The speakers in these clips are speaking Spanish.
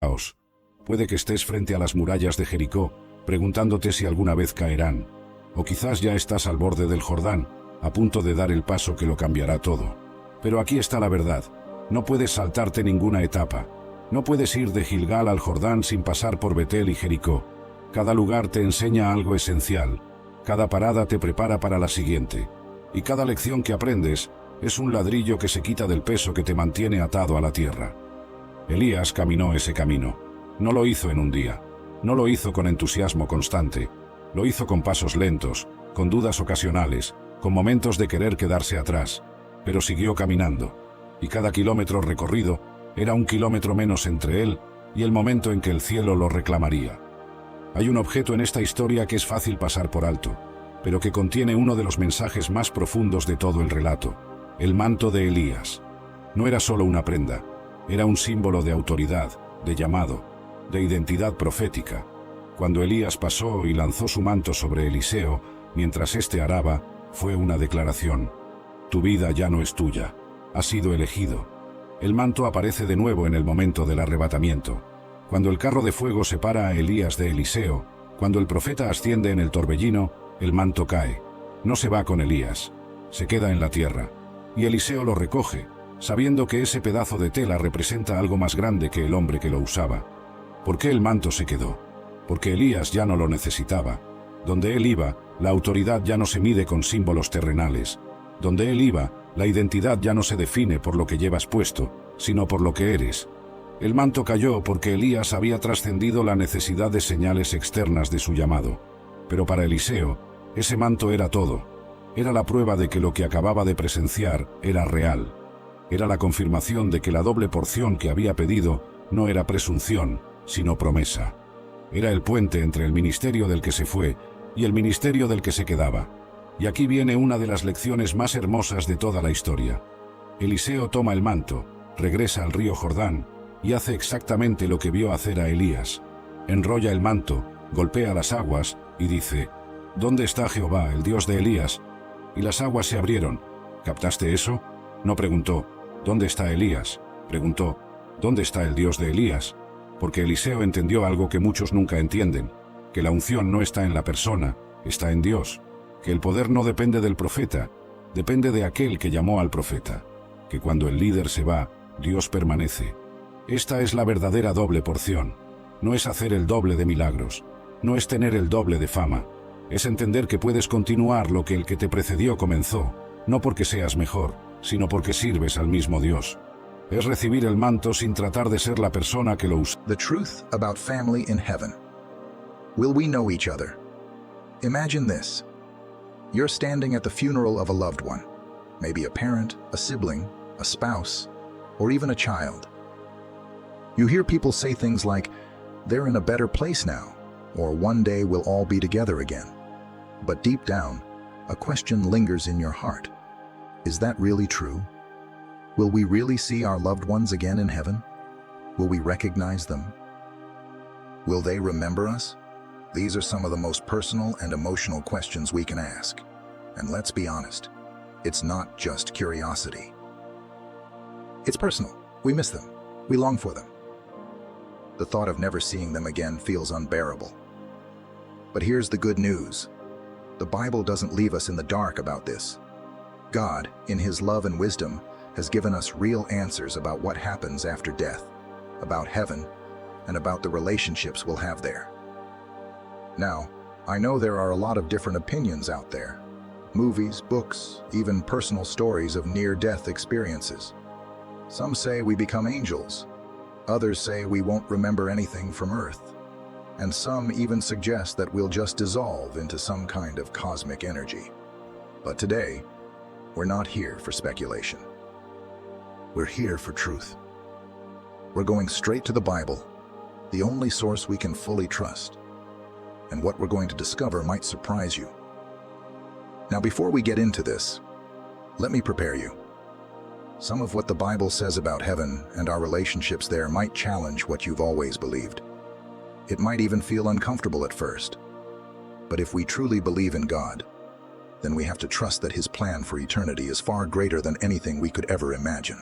Caos. Puede que estés frente a las murallas de Jericó, preguntándote si alguna vez caerán. O quizás ya estás al borde del Jordán, a punto de dar el paso que lo cambiará todo. Pero aquí está la verdad. No puedes saltarte ninguna etapa. No puedes ir de Gilgal al Jordán sin pasar por Betel y Jericó. Cada lugar te enseña algo esencial. Cada parada te prepara para la siguiente. Y cada lección que aprendes es un ladrillo que se quita del peso que te mantiene atado a la tierra. Elías caminó ese camino. No lo hizo en un día. No lo hizo con entusiasmo constante. Lo hizo con pasos lentos, con dudas ocasionales, con momentos de querer quedarse atrás. Pero siguió caminando. Y cada kilómetro recorrido era un kilómetro menos entre él y el momento en que el cielo lo reclamaría. Hay un objeto en esta historia que es fácil pasar por alto, pero que contiene uno de los mensajes más profundos de todo el relato: el manto de Elías. No era solo una prenda, era un símbolo de autoridad, de llamado, de identidad profética. Cuando Elías pasó y lanzó su manto sobre Eliseo, mientras éste araba, fue una declaración: tu vida ya no es tuya, has sido elegido. El manto aparece de nuevo en el momento del arrebatamiento. Cuando el carro de fuego separa a Elías de Eliseo, cuando el profeta asciende en el torbellino, el manto cae. No se va con Elías, se queda en la tierra. Y Eliseo lo recoge, sabiendo que ese pedazo de tela representa algo más grande que el hombre que lo usaba. ¿Por qué el manto se quedó? Porque Elías ya no lo necesitaba. Donde él iba, la autoridad ya no se mide con símbolos terrenales. Donde él iba, la identidad ya no se define por lo que llevas puesto, sino por lo que eres. El manto cayó porque Elías había trascendido la necesidad de señales externas de su llamado. Pero para Eliseo, ese manto era todo. Era la prueba de que lo que acababa de presenciar era real. Era la confirmación de que la doble porción que había pedido no era presunción, sino promesa. Era el puente entre el ministerio del que se fue y el ministerio del que se quedaba. Y aquí viene una de las lecciones más hermosas de toda la historia. Eliseo toma el manto, regresa al río Jordán y hace exactamente lo que vio hacer a Elías. Enrolla el manto, golpea las aguas y dice: ¿dónde está Jehová, el Dios de Elías? Y las aguas se abrieron. ¿Captaste eso? No preguntó: ¿dónde está Elías? Preguntó: ¿dónde está el Dios de Elías? Porque Eliseo entendió algo que muchos nunca entienden: que la unción no está en la persona, está en Dios. Que el poder no depende del profeta, depende de aquel que llamó al profeta. Que cuando el líder se va, Dios permanece. Esta es la verdadera doble porción. No es hacer el doble de milagros, no es tener el doble de fama. Es entender que puedes continuar lo que el que te precedió comenzó, no porque seas mejor, sino porque sirves al mismo Dios. Es recibir el manto sin tratar de ser la persona que lo usa. The truth about family in heaven. Will we know each other? Imagine this. You're standing at the funeral of a loved one, maybe a parent, a sibling, a spouse, or even a child. You hear people say things like, they're in a better place now, or one day we'll all be together again. But deep down, a question lingers in your heart. Is that really true? Will we really see our loved ones again in heaven? Will we recognize them? Will they remember us? These are some of the most personal and emotional questions we can ask. And let's be honest, it's not just curiosity. It's personal. We miss them. We long for them. The thought of never seeing them again feels unbearable. But here's the good news. The Bible doesn't leave us in the dark about this. God, in His love and wisdom, has given us real answers about what happens after death, about heaven, and about the relationships we'll have there. Now, I know there are a lot of different opinions out there. Movies, books, even personal stories of near-death experiences. Some say we become angels. Others say we won't remember anything from Earth. And some even suggest that we'll just dissolve into some kind of cosmic energy. But today, we're not here for speculation. We're here for truth. We're going straight to the Bible, the only source we can fully trust. And what we're going to discover might surprise you. Now, before we get into this, let me prepare you. Some of what the Bible says about heaven and our relationships there might challenge what you've always believed. It might even feel uncomfortable at first. But if we truly believe in God, then we have to trust that His plan for eternity is far greater than anything we could ever imagine.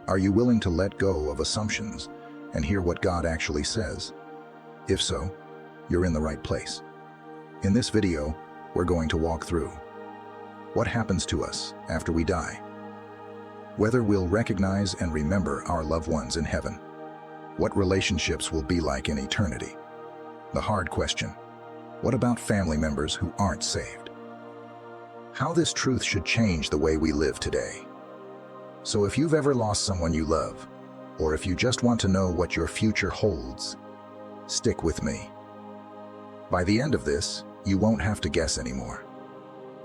Are you willing to let go of assumptions and hear what God actually says? If so, you're in the right place. In this video, we're going to walk through what happens to us after we die, whether we'll recognize and remember our loved ones in heaven, what relationships will be like in eternity, the hard question, what about family members who aren't saved? How this truth should change the way we live today. So if you've ever lost someone you love, or if you just want to know what your future holds, stick with me. By the end of this, you won't have to guess anymore,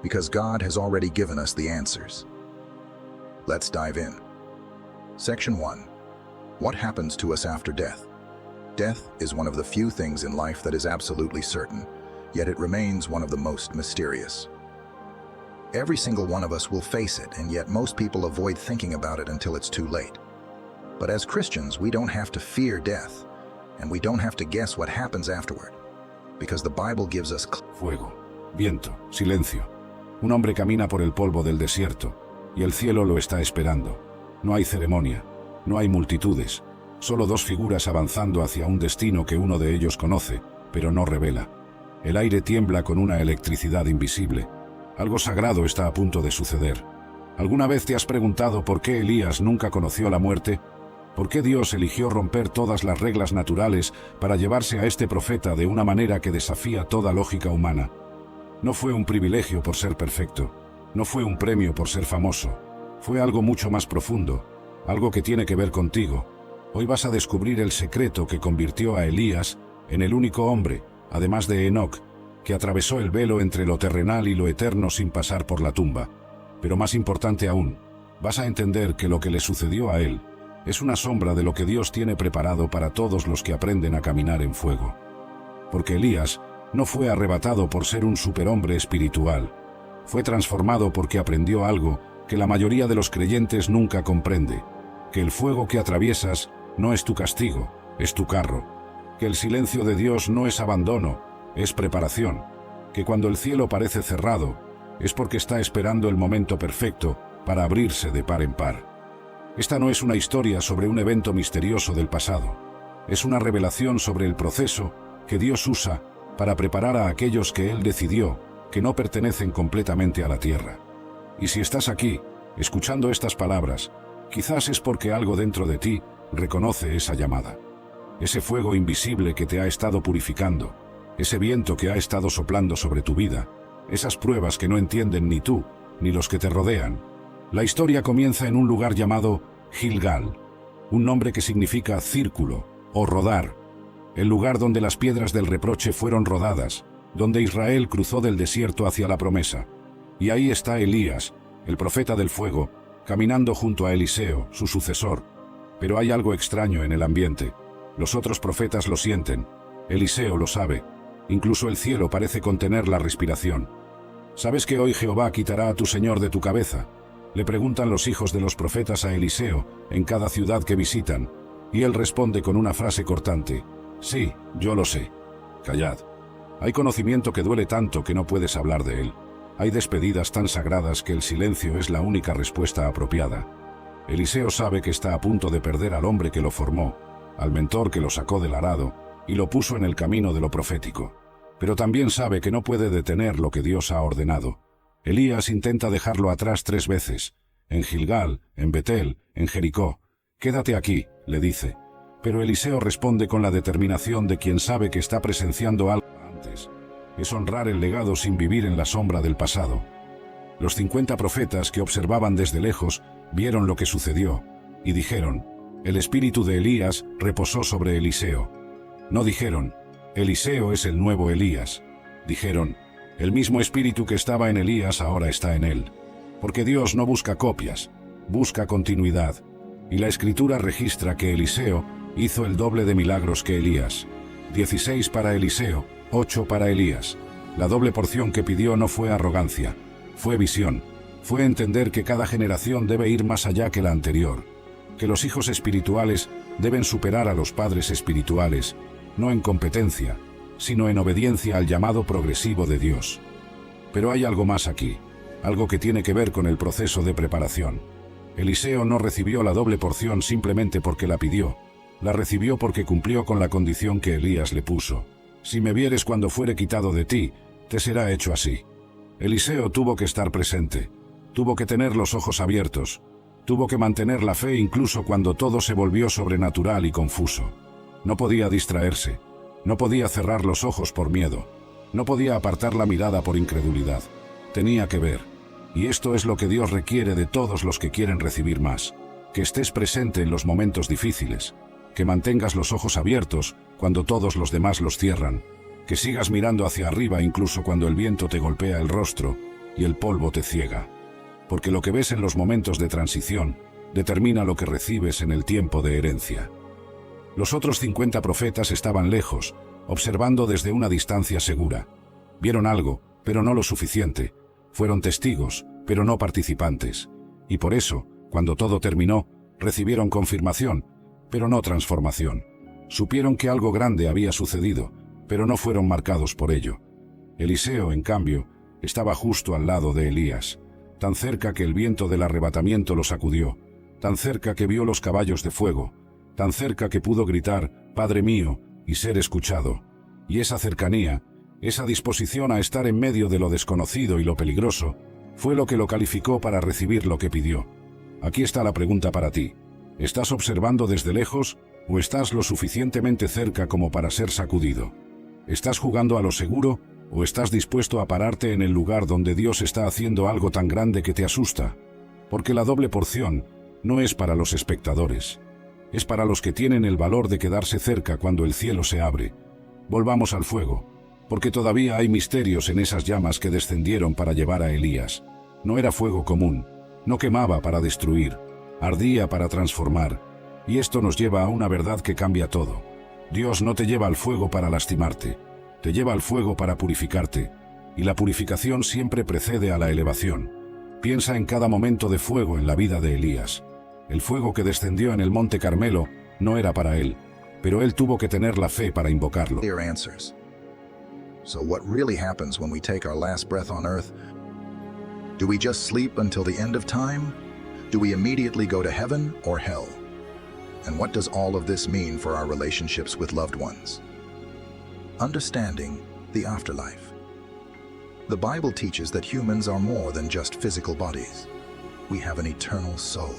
because God has already given us the answers. Let's dive in. Section 1. What happens to us after death? Death is one of the few things in life that is absolutely certain, yet it remains one of the most mysterious. Every single one of us will face it, and yet most people avoid thinking about it until it's too late. But as Christians, we don't have to fear death, and we don't have to guess what happens afterward, because the Bible gives us Fuego, viento, silencio. Un hombre camina por el polvo del desierto, y el cielo lo está esperando. No hay ceremonia, no hay multitudes, solo dos figuras avanzando hacia un destino que uno de ellos conoce, pero no revela. El aire tiembla con una electricidad invisible. Algo sagrado está a punto de suceder. ¿Alguna vez te has preguntado por qué Elías nunca conoció la muerte? ¿Por qué Dios eligió romper todas las reglas naturales para llevarse a este profeta de una manera que desafía toda lógica humana? No fue un privilegio por ser perfecto, no fue un premio por ser famoso, fue algo mucho más profundo, algo que tiene que ver contigo. Hoy vas a descubrir el secreto que convirtió a Elías en el único hombre, además de Enoc, que atravesó el velo entre lo terrenal y lo eterno sin pasar por la tumba. Pero más importante aún, vas a entender que lo que le sucedió a él es una sombra de lo que Dios tiene preparado para todos los que aprenden a caminar en fuego. Porque Elías no fue arrebatado por ser un superhombre espiritual, fue transformado porque aprendió algo que la mayoría de los creyentes nunca comprende, que el fuego que atraviesas no es tu castigo, es tu carro, que el silencio de Dios no es abandono, es preparación, que cuando el cielo parece cerrado, es porque está esperando el momento perfecto para abrirse de par en par. Esta no es una historia sobre un evento misterioso del pasado, es una revelación sobre el proceso que Dios usa para preparar a aquellos que Él decidió que no pertenecen completamente a la tierra. Y si estás aquí, escuchando estas palabras, quizás es porque algo dentro de ti reconoce esa llamada. Ese fuego invisible que te ha estado purificando, ese viento que ha estado soplando sobre tu vida, esas pruebas que no entienden ni tú ni los que te rodean. La historia comienza en un lugar llamado Gilgal, un nombre que significa círculo o rodar, el lugar donde las piedras del reproche fueron rodadas, donde Israel cruzó del desierto hacia la promesa. Y ahí está Elías, el profeta del fuego, caminando junto a Eliseo, su sucesor. Pero hay algo extraño en el ambiente. Los otros profetas lo sienten, Eliseo lo sabe, incluso el cielo parece contener la respiración. ¿Sabes que hoy Jehová quitará a tu Señor de tu cabeza? Le preguntan los hijos de los profetas a Eliseo en cada ciudad que visitan, y él responde con una frase cortante: sí, yo lo sé. Callad. Hay conocimiento que duele tanto que no puedes hablar de él. Hay despedidas tan sagradas que el silencio es la única respuesta apropiada. Eliseo sabe que está a punto de perder al hombre que lo formó, al mentor que lo sacó del arado y lo puso en el camino de lo profético. Pero también sabe que no puede detener lo que Dios ha ordenado. Elías intenta dejarlo atrás 3 veces, en Gilgal, en Betel, en Jericó. Quédate aquí, le dice. Pero Eliseo responde con la determinación de quien sabe que está presenciando algo antes. Es honrar el legado sin vivir en la sombra del pasado. Los 50 profetas que observaban desde lejos vieron lo que sucedió, y dijeron: el espíritu de Elías reposó sobre Eliseo. No dijeron: Eliseo es el nuevo Elías. Dijeron: el mismo espíritu que estaba en Elías ahora está en él. Porque Dios no busca copias, busca continuidad. Y la Escritura registra que Eliseo hizo el doble de milagros que Elías. 16 para Eliseo, 8 para Elías. La doble porción que pidió no fue arrogancia, fue visión. Fue entender que cada generación debe ir más allá que la anterior. Que los hijos espirituales deben superar a los padres espirituales, no en competencia, sino en obediencia al llamado progresivo de Dios. Pero hay algo más aquí, algo que tiene que ver con el proceso de preparación. Eliseo no recibió la doble porción simplemente porque la pidió. La recibió porque cumplió con la condición que Elías le puso. Si me vieres cuando fuere quitado de ti, te será hecho así. Eliseo tuvo que estar presente, tuvo que tener los ojos abiertos, tuvo que mantener la fe incluso cuando todo se volvió sobrenatural y confuso. No podía distraerse, no podía cerrar los ojos por miedo, no podía apartar la mirada por incredulidad. Tenía que ver. Y esto es lo que Dios requiere de todos los que quieren recibir más. Que estés presente en los momentos difíciles, que mantengas los ojos abiertos cuando todos los demás los cierran, que sigas mirando hacia arriba incluso cuando el viento te golpea el rostro y el polvo te ciega. Porque lo que ves en los momentos de transición determina lo que recibes en el tiempo de herencia. Los otros 50 profetas estaban lejos, observando desde una distancia segura. Vieron algo, pero no lo suficiente. Fueron testigos, pero no participantes. Y por eso, cuando todo terminó, recibieron confirmación, pero no transformación. Supieron que algo grande había sucedido, pero no fueron marcados por ello. Eliseo, en cambio, estaba justo al lado de Elías, tan cerca que el viento del arrebatamiento lo sacudió, tan cerca que vio los caballos de fuego, tan cerca que pudo gritar, «Padre mío», y ser escuchado. Y esa cercanía, esa disposición a estar en medio de lo desconocido y lo peligroso, fue lo que lo calificó para recibir lo que pidió. Aquí está la pregunta para ti. ¿Estás observando desde lejos o estás lo suficientemente cerca como para ser sacudido? ¿Estás jugando a lo seguro o estás dispuesto a pararte en el lugar donde Dios está haciendo algo tan grande que te asusta? Porque la doble porción no es para los espectadores. Es para los que tienen el valor de quedarse cerca cuando el cielo se abre. Volvamos al fuego, porque todavía hay misterios en esas llamas que descendieron para llevar a Elías. No era fuego común, no quemaba para destruir, ardía para transformar. Y esto nos lleva a una verdad que cambia todo. Dios no te lleva al fuego para lastimarte, te lleva al fuego para purificarte, y la purificación siempre precede a la elevación. Piensa en cada momento de fuego en la vida de Elías. El fuego que descendió en el monte Carmelo no era para él, pero él tuvo que tener la fe para invocarlo. Clear answers. So what really happens when we take our last breath on earth? Do we just sleep until the end of time? Do we immediately go to heaven or hell? And what does all of this mean for our relationships with loved ones? Understanding the afterlife. The Bible teaches that humans are more than just physical bodies. We have an eternal soul.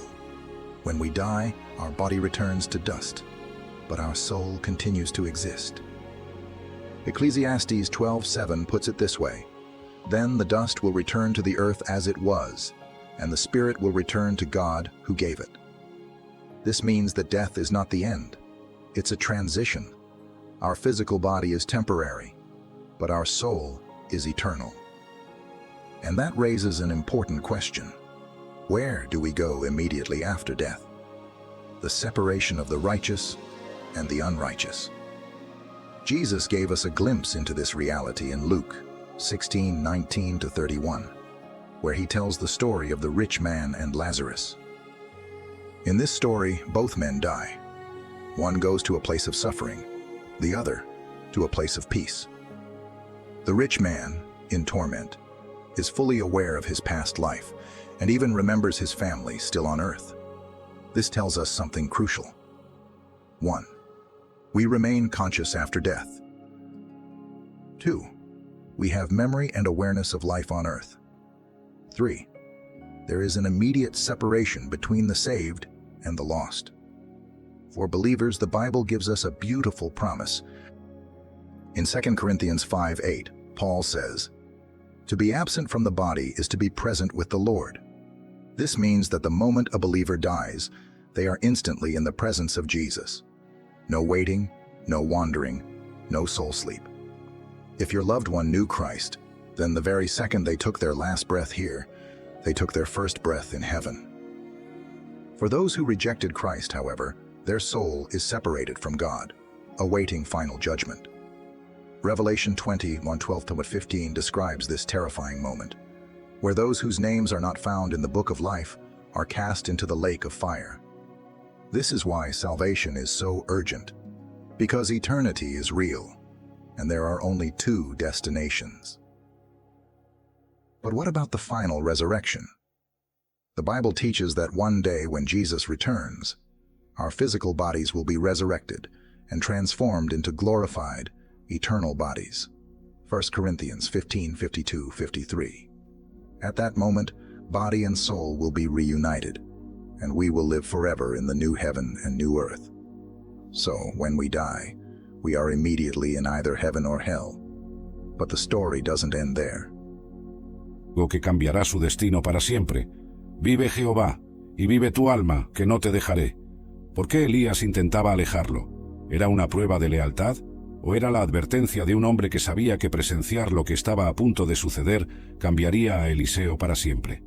When we die, our body returns to dust, but our soul continues to exist. Ecclesiastes 12:7 puts it this way: "Then the dust will return to the earth as it was, and the spirit will return to God who gave it." This means that death is not the end. It's a transition. Our physical body is temporary, but our soul is eternal. And that raises an important question. Where do we go immediately after death? The separation of the righteous and the unrighteous. Jesus gave us a glimpse into this reality in Luke 16:19-31, where he tells the story of the rich man and Lazarus. In this story, both men die. One goes to a place of suffering, the other to a place of peace. The rich man, in torment, is fully aware of his past life and even remembers his family still on earth. This tells us something crucial. 1. We remain conscious after death. 2. We have memory and awareness of life on earth. 3. There is an immediate separation between the saved and the lost. For believers, the Bible gives us a beautiful promise. In 2 Corinthians 5:8, Paul says, "To be absent from the body is to be present with the Lord." This means that the moment a believer dies, they are instantly in the presence of Jesus. No waiting, no wandering, no soul sleep. If your loved one knew Christ, then the very second they took their last breath here, they took their first breath in heaven. For those who rejected Christ, however, their soul is separated from God, awaiting final judgment. Revelation 20:12-15 describes this terrifying moment, where those whose names are not found in the book of life are cast into the lake of fire. This is why salvation is so urgent, because eternity is real, and there are only two destinations. But what about the final resurrection? The Bible teaches that one day when Jesus returns, Our physical bodies will be resurrected and transformed into glorified, eternal bodies. 1 Corinthians 15:52-53. At that moment, body and soul will be reunited, and we will live forever in the new heaven and new earth. So, when we die, we are immediately in either heaven or hell. But the story doesn't end there. O que cambiará su destino para siempre. Vive Jehová, y vive tu alma, que no te dejaré. ¿Por qué Elías intentaba alejarlo? ¿Era una prueba de lealtad? ¿O era la advertencia de un hombre que sabía que presenciar lo que estaba a punto de suceder cambiaría a Eliseo para siempre?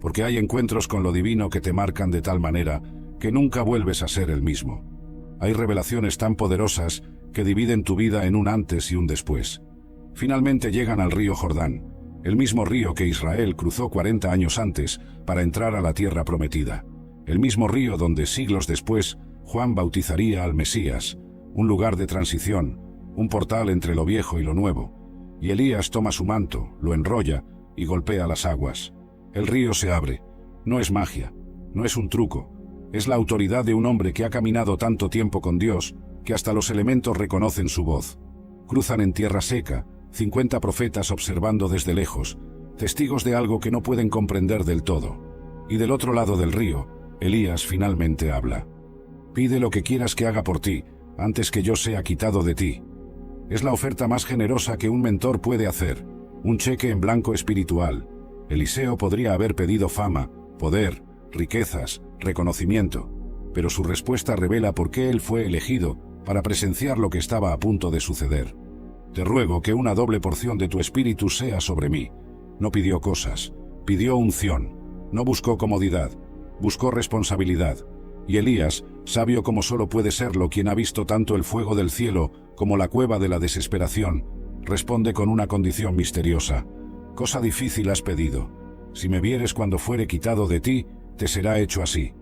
Porque hay encuentros con lo divino que te marcan de tal manera que nunca vuelves a ser el mismo. Hay revelaciones tan poderosas que dividen tu vida en un antes y un después. Finalmente llegan al río Jordán, el mismo río que Israel cruzó 40 años antes para entrar a la tierra prometida. El mismo río donde siglos después Juan bautizaría al Mesías, un lugar de transición, un portal entre lo viejo y lo nuevo. Y Elías toma su manto, lo enrolla y golpea las aguas. El río se abre. No es magia, no es un truco. Es la autoridad de un hombre que ha caminado tanto tiempo con Dios que hasta los elementos reconocen su voz. Cruzan en tierra seca, 50 profetas observando desde lejos, testigos de algo que no pueden comprender del todo. Y del otro lado del río, Elías finalmente habla. Pide lo que quieras que haga por ti, antes que yo sea quitado de ti. Es la oferta más generosa que un mentor puede hacer, un cheque en blanco espiritual. Eliseo podría haber pedido fama, poder, riquezas, reconocimiento, pero su respuesta revela por qué él fue elegido para presenciar lo que estaba a punto de suceder. Te ruego que una doble porción de tu espíritu sea sobre mí. No pidió cosas, pidió unción. No buscó comodidad, buscó responsabilidad. Y Elías, sabio como solo puede serlo quien ha visto tanto el fuego del cielo como la cueva de la desesperación, responde con una condición misteriosa. Cosa difícil has pedido. Si me vieres cuando fuere quitado de ti, te será hecho así.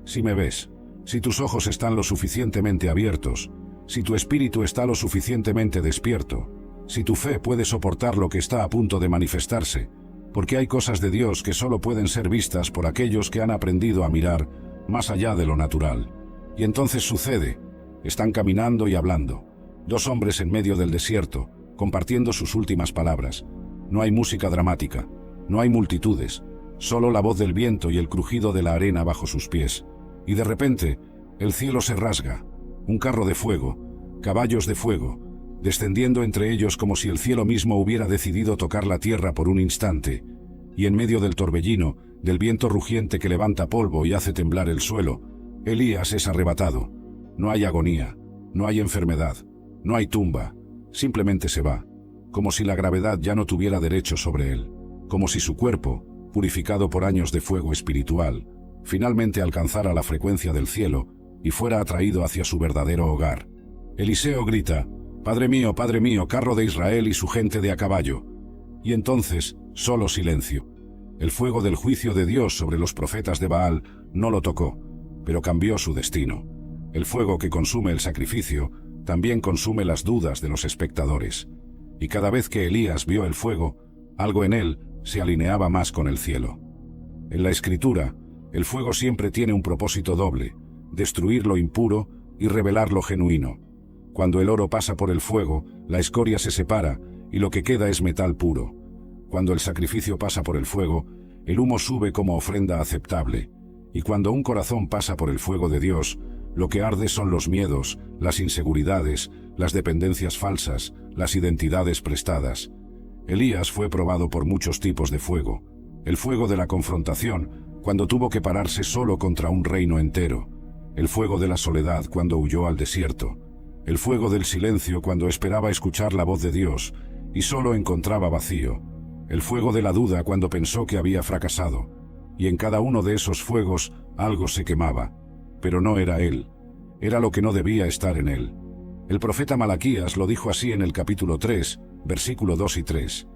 Si me ves, si tus ojos están lo suficientemente abiertos, si tu espíritu está lo suficientemente despierto, si tu fe puede soportar lo que está a punto de manifestarse, porque hay cosas de Dios que solo pueden ser vistas por aquellos que han aprendido a mirar más allá de lo natural. Y entonces sucede, están caminando y hablando, dos hombres en medio del desierto, compartiendo sus últimas palabras. No hay música dramática, no hay multitudes, solo la voz del viento y el crujido de la arena bajo sus pies. Y de repente, el cielo se rasga. Un carro de fuego, caballos de fuego, descendiendo entre ellos como si el cielo mismo hubiera decidido tocar la tierra por un instante, y en medio del torbellino, del viento rugiente que levanta polvo y hace temblar el suelo, Elías es arrebatado. No hay agonía, no hay enfermedad, no hay tumba, simplemente se va, como si la gravedad ya no tuviera derecho sobre él, como si su cuerpo, purificado por años de fuego espiritual, finalmente alcanzara la frecuencia del cielo y fuera atraído hacia su verdadero hogar. Eliseo grita, Padre mío, carro de Israel y su gente de a caballo. Y entonces, solo silencio. El fuego del juicio de Dios sobre los profetas de Baal no lo tocó, pero cambió su destino. El fuego que consume el sacrificio también consume las dudas de los espectadores. Y cada vez que Elías vio el fuego, algo en él se alineaba más con el cielo. En la Escritura, el fuego siempre tiene un propósito doble: destruir lo impuro y revelar lo genuino. Cuando el oro pasa por el fuego, la escoria se separa y lo que queda es metal puro. Cuando el sacrificio pasa por el fuego, el humo sube como ofrenda aceptable. Y cuando un corazón pasa por el fuego de Dios, lo que arde son los miedos, las inseguridades, las dependencias falsas, las identidades prestadas. Elías fue probado por muchos tipos de fuego. El fuego de la confrontación, cuando tuvo que pararse solo contra un reino entero. El fuego de la soledad cuando huyó al desierto. El fuego del silencio cuando esperaba escuchar la voz de Dios y solo encontraba vacío. El fuego de la duda cuando pensó que había fracasado. Y en cada uno de esos fuegos algo se quemaba. Pero no era él. Era lo que no debía estar en él. El profeta Malaquías lo dijo así en el capítulo 3, versículo 2 y 3.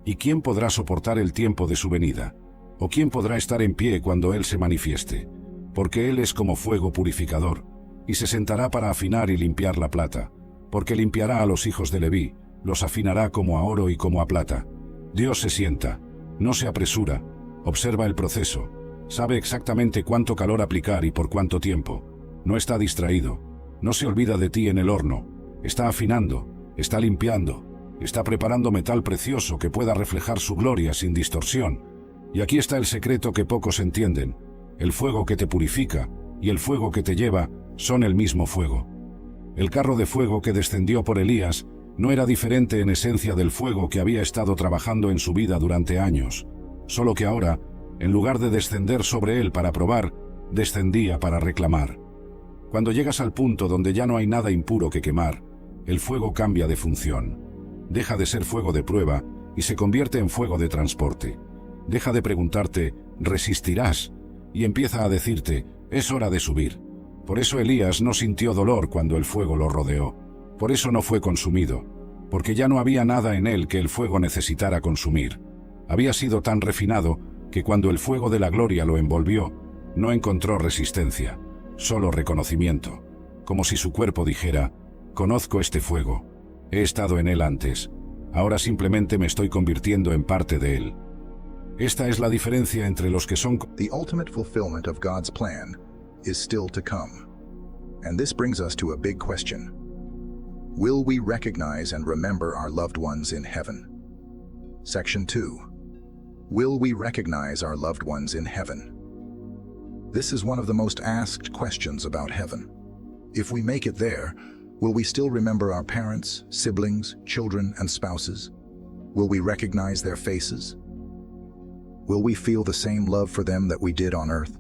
¿Y quién podrá soportar el tiempo de su venida? ¿O quién podrá estar en pie cuando él se manifieste? Porque él es como fuego purificador, y se sentará para afinar y limpiar la plata, porque limpiará a los hijos de Leví, los afinará como a oro y como a plata. Dios se sienta, no se apresura, observa el proceso, sabe exactamente cuánto calor aplicar y por cuánto tiempo. No está distraído. No se olvida de ti en el horno. Está afinando, está limpiando, está preparando metal precioso que pueda reflejar su gloria sin distorsión. Y aquí está el secreto que pocos entienden. El fuego que te purifica y el fuego que te lleva son el mismo fuego. El carro de fuego que descendió por Elías no era diferente en esencia del fuego que había estado trabajando en su vida durante años, solo que ahora, en lugar de descender sobre él para probar, descendía para reclamar. Cuando llegas al punto donde ya no hay nada impuro que quemar, el fuego cambia de función. Deja de ser fuego de prueba y se convierte en fuego de transporte. Deja de preguntarte, ¿resistirás? Y empieza a decirte, es hora de subir. Por eso Elías no sintió dolor cuando el fuego lo rodeó. Por eso no fue consumido, porque ya no había nada en él que el fuego necesitara consumir. Había sido tan refinado que cuando el fuego de la gloria lo envolvió, no encontró resistencia, solo reconocimiento, como si su cuerpo dijera, conozco este fuego, he estado en él antes, ahora simplemente me estoy convirtiendo en parte de él. Esta es la diferencia entre los que son... The ultimate fulfillment of God's plan is still to come. And this brings us to a big question. Will we recognize and remember our loved ones in heaven? Section 2. Will we recognize our loved ones in heaven? This is one of the most asked questions about heaven. If we make it there, will we still remember our parents, siblings, children, and spouses? Will we recognize their faces? Will we feel the same love for them that we did on earth?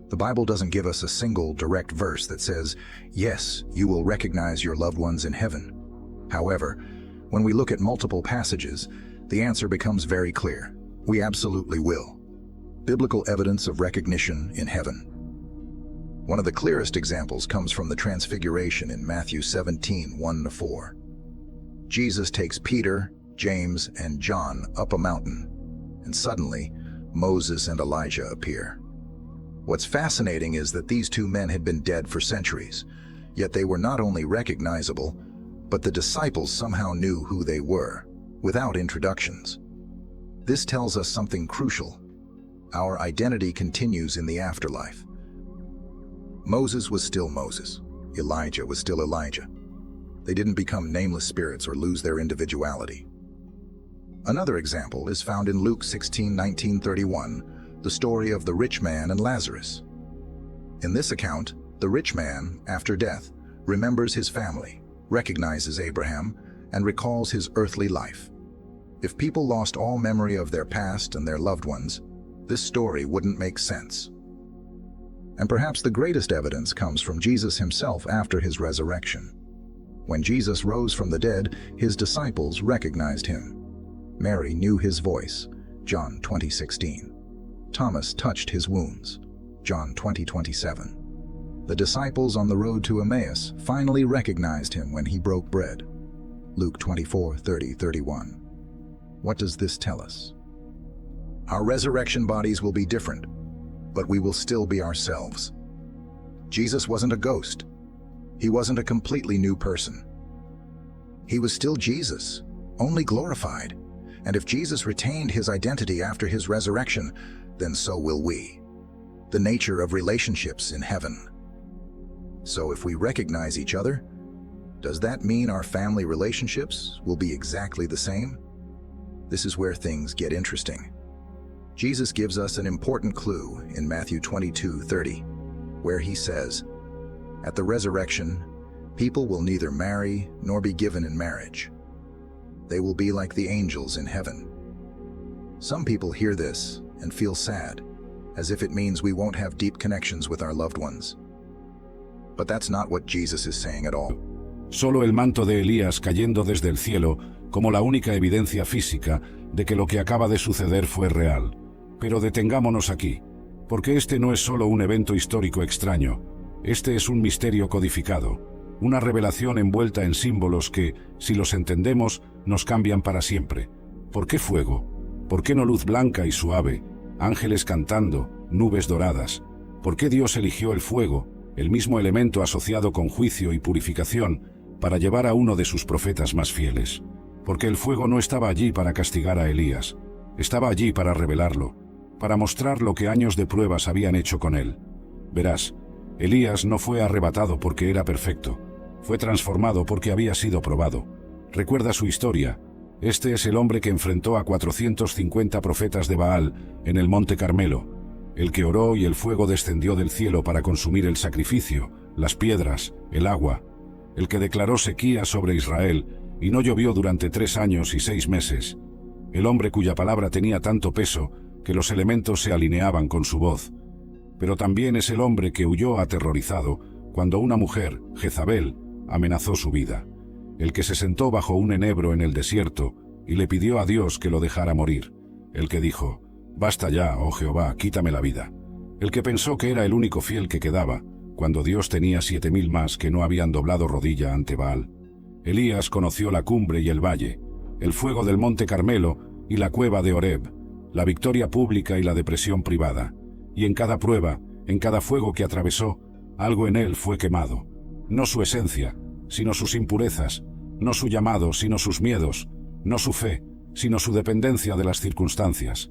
The Bible doesn't give us a single direct verse that says, yes, you will recognize your loved ones in heaven. However, when we look at multiple passages, the answer becomes very clear. We absolutely will. Biblical evidence of recognition in heaven. One of the clearest examples comes from the Transfiguration in Matthew 17:1-4. Jesus takes Peter, James, and John up a mountain, and suddenly, Moses and Elijah appear. What's fascinating is that these two men had been dead for centuries, yet they were not only recognizable, but the disciples somehow knew who they were, without introductions. This tells us something crucial. Our identity continues in the afterlife. Moses was still Moses. Elijah was still Elijah. They didn't become nameless spirits or lose their individuality. Another example is found in Luke 16:19-31, the story of the rich man and Lazarus. In this account, the rich man, after death, remembers his family, recognizes Abraham, and recalls his earthly life. If people lost all memory of their past and their loved ones, this story wouldn't make sense. And perhaps the greatest evidence comes from Jesus himself after his resurrection. When Jesus rose from the dead, his disciples recognized him. Mary knew his voice, John 20:16. Thomas touched his wounds, John 20:27. The disciples on the road to Emmaus finally recognized him when he broke bread, Luke 24:30-31. What does this tell us? Our resurrection bodies will be different, but we will still be ourselves. Jesus wasn't a ghost. He wasn't a completely new person. He was still Jesus, only glorified. And if Jesus retained his identity after his resurrection, then so will we. The nature of relationships in heaven. So if we recognize each other, does that mean our family relationships will be exactly the same? This is where things get interesting. Jesus gives us an important clue in Matthew 22:30, where he says, "At the resurrection, people will neither marry nor be given in marriage. They will be like the angels in heaven." Some people hear this and feel sad, as if it means we won't have deep connections with our loved ones. But that's not what Jesus is saying at all. Solo el manto de Elías cayendo desde el cielo como la única evidencia física de que lo que acaba de suceder fue real. Pero detengámonos aquí, porque este no es solo un evento histórico extraño, este es un misterio codificado, una revelación envuelta en símbolos que, si los entendemos, nos cambian para siempre. ¿Por qué fuego? ¿Por qué no luz blanca y suave? Ángeles cantando, nubes doradas. ¿Por qué Dios eligió el fuego, el mismo elemento asociado con juicio y purificación, para llevar a uno de sus profetas más fieles? Porque el fuego no estaba allí para castigar a Elías, estaba allí para revelarlo, para mostrar lo que años de pruebas habían hecho con él. Verás, Elías no fue arrebatado porque era perfecto, fue transformado porque había sido probado. Recuerda su historia. Este es el hombre que enfrentó a 450 profetas de Baal en el monte Carmelo, el que oró y el fuego descendió del cielo para consumir el sacrificio, las piedras, el agua, el que declaró sequía sobre Israel y no llovió durante 3 años y 6 meses, el hombre cuya palabra tenía tanto peso que los elementos se alineaban con su voz. Pero también es el hombre que huyó aterrorizado cuando una mujer, Jezabel, amenazó su vida, el que se sentó bajo un enebro en el desierto y le pidió a Dios que lo dejara morir, el que dijo, «Basta ya, oh Jehová, quítame la vida», el que pensó que era el único fiel que quedaba, cuando Dios tenía 7000 más que no habían doblado rodilla ante Baal. Elías conoció la cumbre y el valle, el fuego del monte Carmelo y la cueva de Horeb, la victoria pública y la depresión privada, y en cada prueba, en cada fuego que atravesó, algo en él fue quemado, no su esencia, sino sus impurezas, no su llamado, sino sus miedos, no su fe, sino su dependencia de las circunstancias.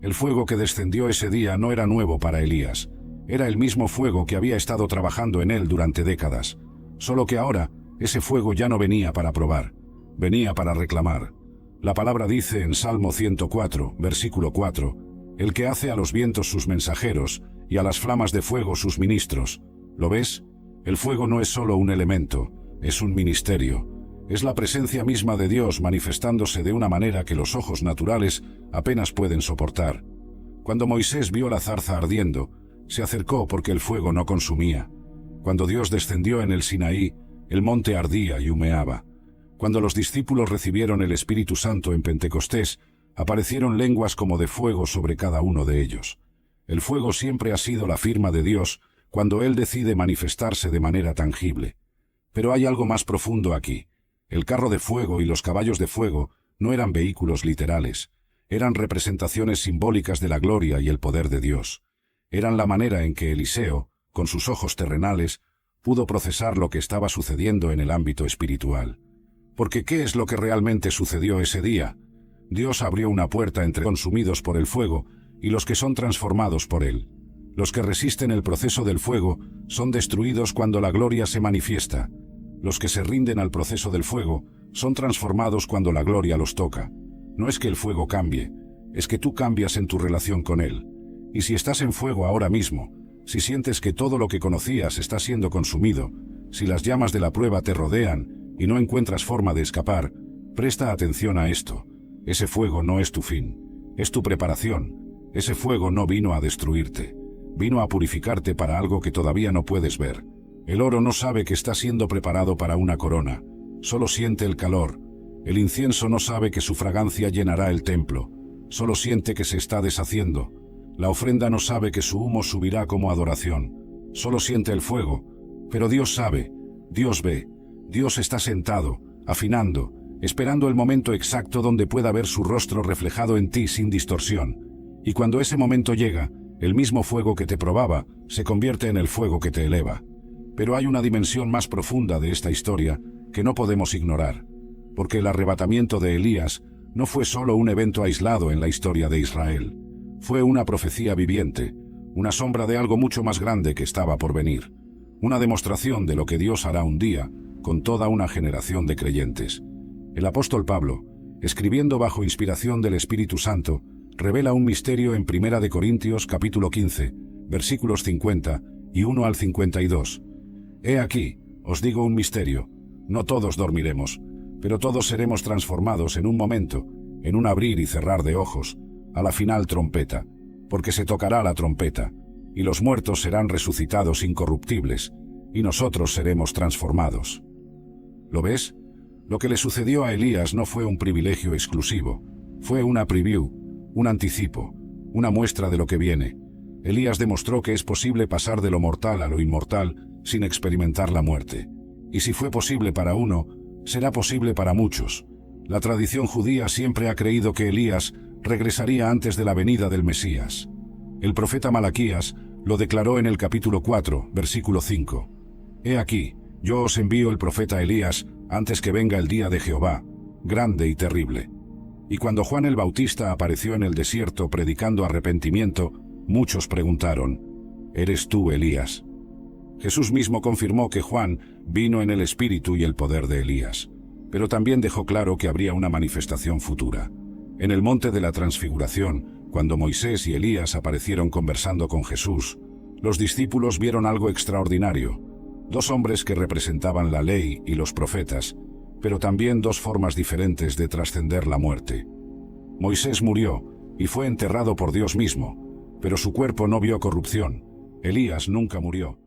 El fuego que descendió ese día no era nuevo para Elías, era el mismo fuego que había estado trabajando en él durante décadas, solo que ahora ese fuego ya no venía para probar, venía para reclamar. La palabra dice en Salmo 104, versículo 4, «El que hace a los vientos sus mensajeros y a las flamas de fuego sus ministros». ¿Lo ves? El fuego no es solo un elemento, es un ministerio. Es la presencia misma de Dios manifestándose de una manera que los ojos naturales apenas pueden soportar. Cuando Moisés vio la zarza ardiendo, se acercó porque el fuego no consumía. Cuando Dios descendió en el Sinaí, el monte ardía y humeaba. Cuando los discípulos recibieron el Espíritu Santo en Pentecostés, aparecieron lenguas como de fuego sobre cada uno de ellos. El fuego siempre ha sido la firma de Dios cuando Él decide manifestarse de manera tangible. Pero hay algo más profundo aquí. El carro de fuego y los caballos de fuego no eran vehículos literales, eran representaciones simbólicas de la gloria y el poder de Dios. Eran la manera en que Eliseo, con sus ojos terrenales, pudo procesar lo que estaba sucediendo en el ámbito espiritual. Porque ¿qué es lo que realmente sucedió ese día? Dios abrió una puerta entre consumidos por el fuego y los que son transformados por él. Los que resisten el proceso del fuego son destruidos cuando la gloria se manifiesta. Los que se rinden al proceso del fuego son transformados cuando la gloria los toca. No es que el fuego cambie, es que tú cambias en tu relación con él. Y si estás en fuego ahora mismo, si sientes que todo lo que conocías está siendo consumido, si las llamas de la prueba te rodean y no encuentras forma de escapar, presta atención a esto. Ese fuego no es tu fin, es tu preparación. Ese fuego no vino a destruirte, vino a purificarte para algo que todavía no puedes ver. El oro no sabe que está siendo preparado para una corona, solo siente el calor. El incienso no sabe que su fragancia llenará el templo, solo siente que se está deshaciendo. La ofrenda no sabe que su humo subirá como adoración, solo siente el fuego. Pero Dios sabe, Dios ve, Dios está sentado, afinando, esperando el momento exacto donde pueda ver su rostro reflejado en ti sin distorsión. Y cuando ese momento llega, el mismo fuego que te probaba se convierte en el fuego que te eleva. Pero hay una dimensión más profunda de esta historia que no podemos ignorar, porque el arrebatamiento de Elías no fue solo un evento aislado en la historia de Israel. Fue una profecía viviente, una sombra de algo mucho más grande que estaba por venir, una demostración de lo que Dios hará un día con toda una generación de creyentes. El apóstol Pablo, escribiendo bajo inspiración del Espíritu Santo, revela un misterio en 1 Corintios capítulo 15, versículos 50 y 1 al 52. He aquí, os digo un misterio, no todos dormiremos, pero todos seremos transformados en un momento, en un abrir y cerrar de ojos, a la final trompeta, porque se tocará la trompeta, y los muertos serán resucitados incorruptibles, y nosotros seremos transformados. ¿Lo ves? Lo que le sucedió a Elías no fue un privilegio exclusivo, fue una preview, un anticipo, una muestra de lo que viene. Elías demostró que es posible pasar de lo mortal a lo inmortal sin experimentar la muerte. Y si fue posible para uno, será posible para muchos. La tradición judía siempre ha creído que Elías regresaría antes de la venida del Mesías. El profeta Malaquías lo declaró en el capítulo 4, versículo 5. He aquí, yo os envío el profeta Elías antes que venga el día de Jehová, grande y terrible. Y cuando Juan el Bautista apareció en el desierto predicando arrepentimiento, muchos preguntaron, ¿eres tú Elías? Jesús mismo confirmó que Juan vino en el espíritu y el poder de Elías, pero también dejó claro que habría una manifestación futura. En el monte de la Transfiguración, cuando Moisés y Elías aparecieron conversando con Jesús, los discípulos vieron algo extraordinario: dos hombres que representaban la ley y los profetas, pero también dos formas diferentes de trascender la muerte. Moisés murió y fue enterrado por Dios mismo, pero su cuerpo no vio corrupción. Elías nunca murió.